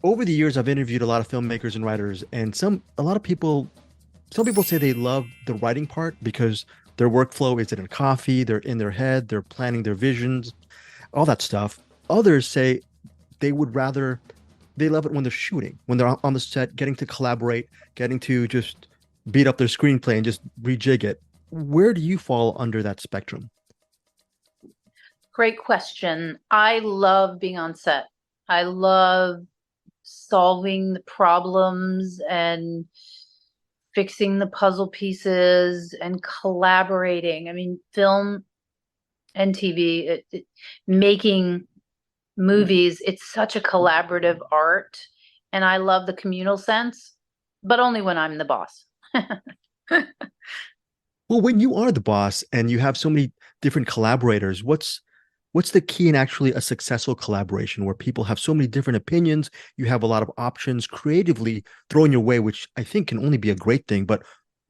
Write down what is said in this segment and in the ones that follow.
Over the years, I've interviewed a lot of filmmakers and writers, and a lot of people, some people say they love the writing part because their workflow is in a coffee, they're in their head, they're planning their visions, all that stuff. Others say they would rather, they love it when they're shooting, when they're on the set, getting to collaborate, getting to just beat up their screenplay and just rejig it. Where do you fall under that spectrum? Great question. I love being on set. I love solving the problems and fixing the puzzle pieces and collaborating. I mean, film and TV, making movies, it's such a collaborative art. And I love the communal sense, but only when I'm the boss. Well, when you are the boss and you have so many different collaborators, what's the key in actually a successful collaboration where people have so many different opinions, you have a lot of options creatively thrown your way, which I think can only be a great thing. But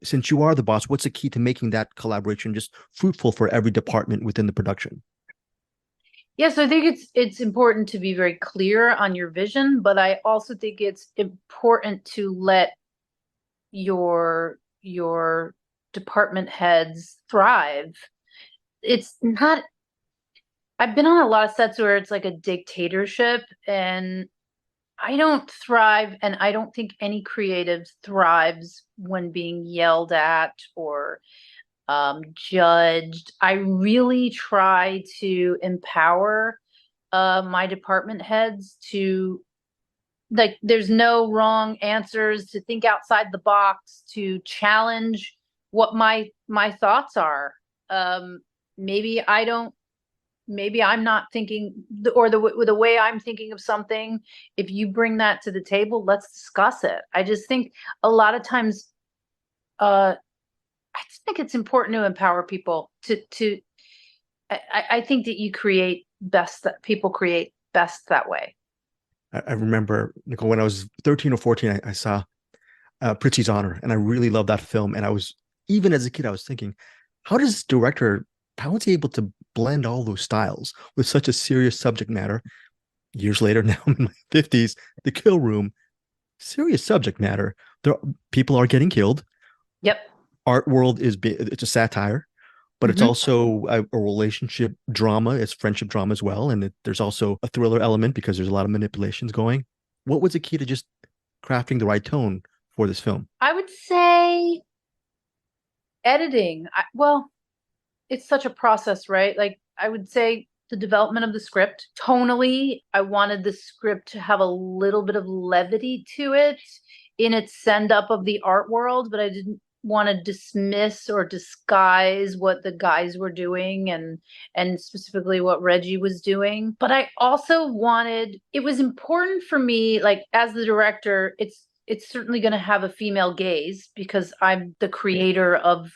since you are the boss, what's the key to making that collaboration just fruitful for every department within the production? Yeah, so I think it's important to be very clear on your vision, but I also think it's important to let your department heads thrive. It's not I've been on a lot of sets where it's like a dictatorship, and I don't thrive, and I don't think any creative thrives when being yelled at or judged. I really try to empower my department heads to, like, there's no wrong answers, to think outside the box, to challenge what my thoughts are. Um, maybe I don't maybe I'm not thinking or the way I'm thinking of something. If you bring that to the table, let's discuss it. I just think a lot of times, uh, I just think it's important to empower people to. I think that you create best that people create best that way. I remember, Nicole, when I was 13 or 14, I saw Prizzi's Honor, and I really loved that film. And I was, even as a kid, I was thinking, how does this director, how is he able to blend all those styles with such a serious subject matter? Years later, now I'm in my 50s, The Kill Room, serious subject matter. There, people are getting killed. Yep. Art world it's a satire, but it's Hmm. also a relationship drama. It's friendship drama as well, and there's also a thriller element because there's a lot of manipulations going. What was the key to just crafting the right tone for this film? I would say editing. Well, it's such a process, right? Like, I would say the development of the script. Tonally, I wanted the script to have a little bit of levity to it in its send up of the art world, but I didn't want to dismiss or disguise what the guys were doing, and specifically what Reggie was doing. But I also wanted, it was important for me, like, as the director, it's certainly going to have a female gaze because I'm the creator of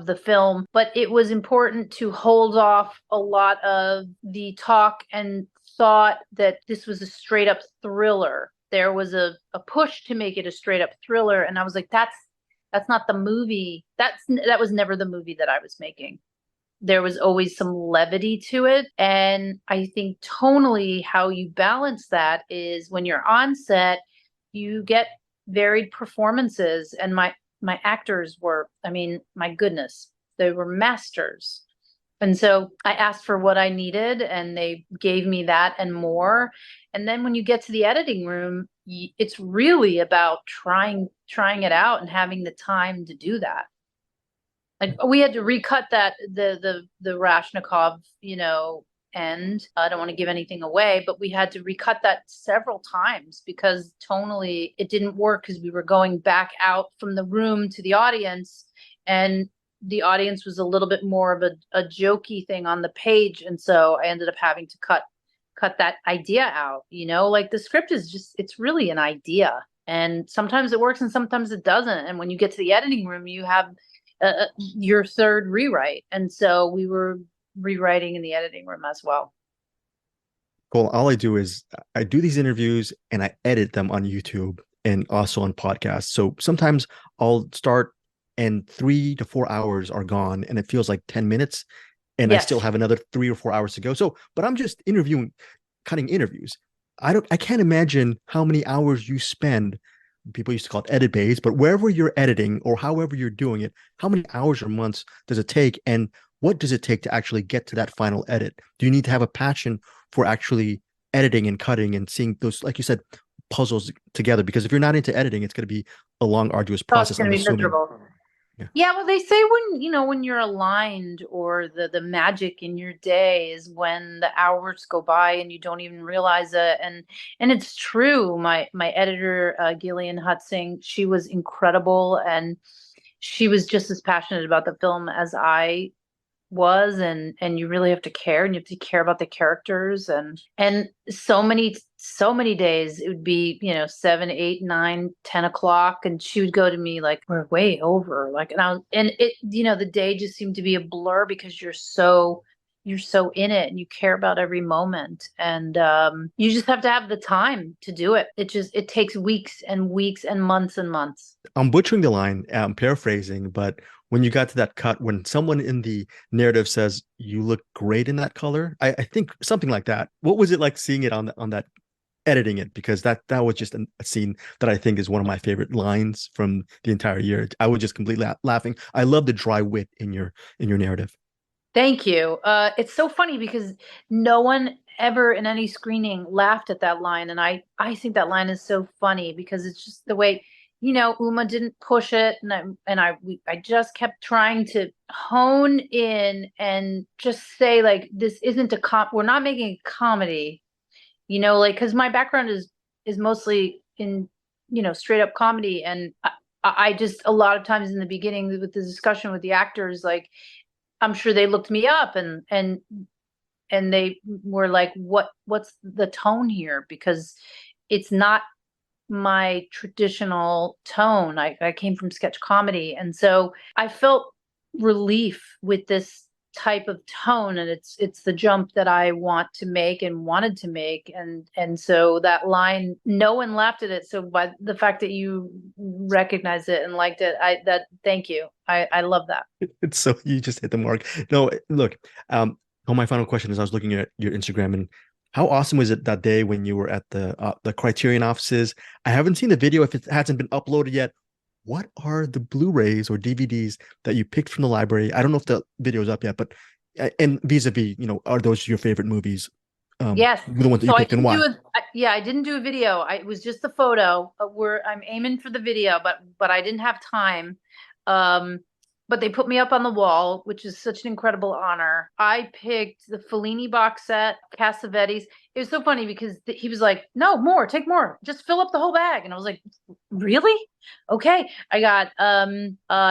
the film, but it was important to hold off a lot of the talk and thought that this was a straight up thriller. There was a push to make it a straight up thriller, and I was like, that's not the movie. That was never the movie that I was making. There was always some levity to it, and I think tonally how you balance that is when you're on set, you get varied performances, and my actors were, I mean, my goodness, they were masters. And so I asked for what I needed, and they gave me that and more. And then when you get to the editing room, it's really about trying it out and having the time to do that. Like, we had to recut that the Rashnikov, end. I don't want to give anything away, but we had to recut that several times because tonally it didn't work because we were going back out from the room to the audience, and the audience was a little bit more of a jokey thing on the page, and so I ended up having to cut that idea out. Like, the script is just, it's really an idea, and sometimes it works and sometimes it doesn't. And when you get to the editing room, you have your third rewrite. And so we were rewriting in the editing room as well. Well, all I do is I do these interviews and I edit them on YouTube and also on podcasts. So sometimes I'll start and 3 to 4 hours are gone and it feels like 10 minutes and I still Yes. have another 3 or 4 hours to go. So, but I'm just interviewing, cutting interviews. I can't imagine how many hours you spend. People used to call it edit bays, but wherever you're editing or however you're doing it, how many hours or months does it take? And what does it take to actually get to that final edit? Do you need to have a passion for actually editing and cutting and seeing those, like you said, puzzles together? Because if you're not into editing, it's going to be a long, arduous Oh, it's process, going I'm to be assuming. miserable. Yeah. Yeah, well, they say when, when you're aligned or the magic in your day is when the hours go by and you don't even realize it. And it's true. My editor, Gillian Hutzing, she was incredible, and she was just as passionate about the film as I was. And you really have to care, and you have to care about the characters. And so many days it would be 7, 8, 9, 10 o'clock, and she would go to me like, we're way over, like, and it, the day just seemed to be a blur because you're so in it and you care about every moment. And you just have to have the time to do it. It takes weeks and weeks and months. I'm butchering the line, I'm paraphrasing, but when you got to that cut, when someone in the narrative says, "You look great in that color," I think something like that. What was it like seeing it on that editing it? Because that was just a scene that I think is one of my favorite lines from the entire year. I was just completely laughing. I love the dry wit in your narrative. Thank you. It's so funny because no one ever in any screening laughed at that line, and I think that line is so funny because it's just the way, Uma didn't push it, and I just kept trying to hone in and just say, like, this isn't we're not making a comedy, like, because my background is mostly in straight up comedy. And I just, a lot of times in the beginning with the discussion with the actors, like, I'm sure they looked me up, and they were like, what's the tone here? Because it's not my traditional tone. I came from sketch comedy. And so I felt relief with this type of tone, and it's the jump that I want to make and wanted to make. And so that line, no one laughed at it. So by the fact that you recognized it and liked it, thank you. I love that. It's so you just hit the mark. No, look, well, my final question is, I was looking at your Instagram, and how awesome was it that day when you were at the Criterion offices? I haven't seen the video if it hasn't been uploaded yet. What are the Blu-rays or DVDs that you picked from the library? I don't know if the video is up yet, but and vis-a-vis, are those your favorite movies? Yes. The ones that you So I picked, and didn't why? yeah, I didn't do a video. It was just the photo. I'm aiming for the video, but I didn't have time. Um, but they put me up on the wall, which is such an incredible honor. I picked the Fellini box set, Cassavetes. It was so funny because he was like, "No, more, take more. Just fill up the whole bag." And I was like, "Really? Okay." I got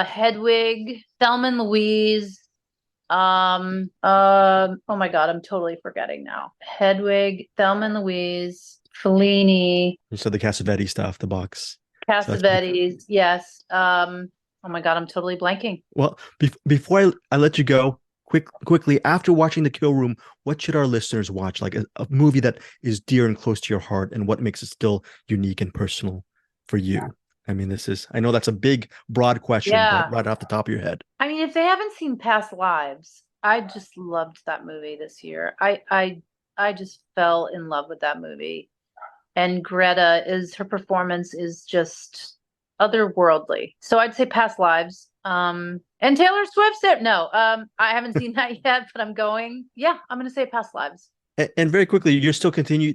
Hedwig, Thelma and Louise, oh my God, I'm totally forgetting now. Hedwig, Thelma and Louise, Fellini, So the Cassavetes stuff, the box. So that's pretty cool. Cassavetes, yes. Oh my God, I'm totally blanking. Well, before I let you go, quickly, after watching The Kill Room, what should our listeners watch? Like a movie that is dear and close to your heart, and what makes it still unique and personal for you? I mean, I know that's a big, broad question, but Yeah. right off the top of your head. I mean, if they haven't seen Past Lives, I just loved that movie this year. I just fell in love with that movie. And her performance is just otherworldly. So I'd say Past Lives. And Taylor Swift's there. No, I haven't seen that yet, but I'm going. Yeah, I'm gonna say Past Lives. And very quickly, you're still continue.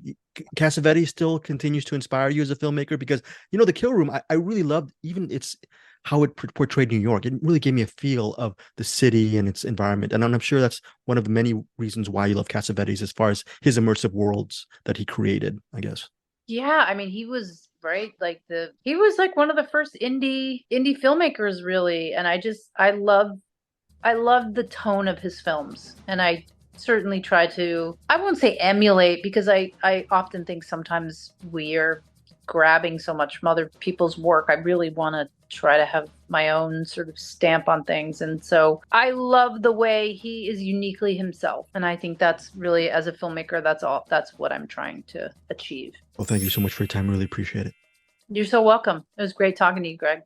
Cassavetes still continues to inspire you as a filmmaker, because The Kill Room, I really loved even its how it portrayed New York. It really gave me a feel of the city and its environment, and I'm sure that's one of the many reasons why you love Cassavetes, as far as his immersive worlds that he created, I guess. Yeah, I mean, he was right, like he was like one of the first indie filmmakers, really. And I love the tone of his films, and I certainly try to, I won't say emulate, because I often think sometimes we are grabbing so much from other people's work. I really want to try to have my own sort of stamp on things. And so I love the way he is uniquely himself. And I think that's really, as a filmmaker, that's what I'm trying to achieve. Well, thank you so much for your time. Really appreciate it. You're so welcome. It was great talking to you, Greg.